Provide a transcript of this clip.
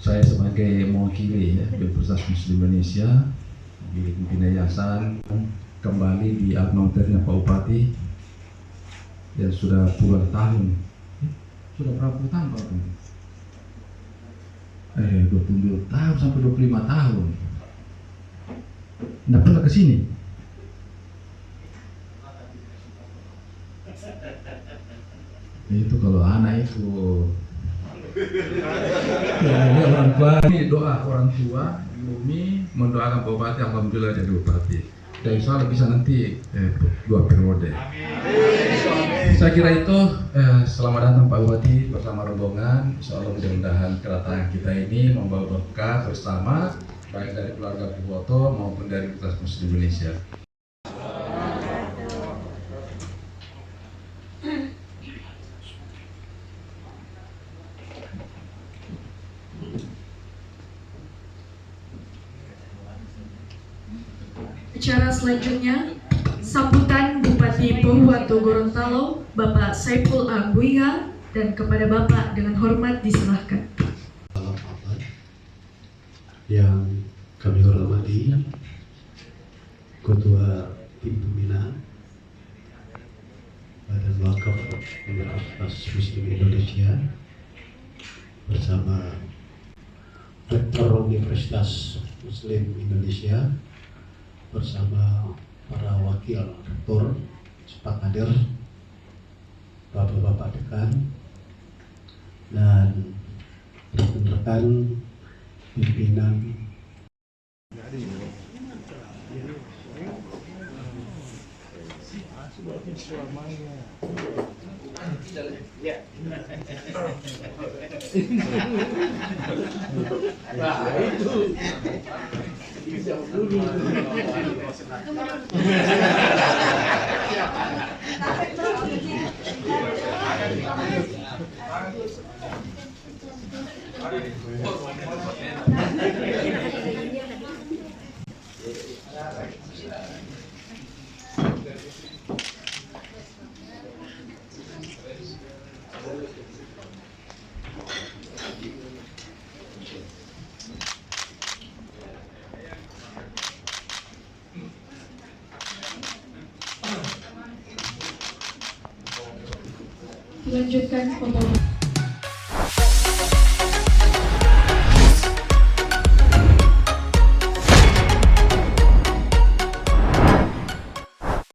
Saya sebagai mewakili Universitas Muslim Indonesia, di yayasan, kembali di alma-maternya Pak Bupati yang sudah puluhan tahun. Sudah berapa tahun Pak Bupati? 22 tahun sampai 25 tahun. Nggak pernah ke sini. Itu kalau anak itu ya, orang tua ini doa orang tua Bumi mendoakan Pak Bupati, alhamdulillah jadi Bupati. Dan insya Allah bisa nanti 2 periode. Saya kira itu selamat datang Pak Bupati bersama rombongan. Insya Allah mudah-mudahan kedatangan kita ini membawa berkah bersama baik dari keluarga Boboto maupun dari Universitas Muslim Indonesia. Acara selanjutnya, sambutan Bupati Pohuwato Gorontalo, Bapak Saiful Aguiha, dan kepada Bapak dengan hormat diserahkan. Yang kami hormati Ketua Tim Pembina Badan Wakaf Universitas Muslim Indonesia bersama Rektor Universitas Muslim Indonesia bersama para wakil rektor, staf kader, bapak-bapak dekan, dan rekan-rekan pimpinan. Dilanjutkan pembahasan.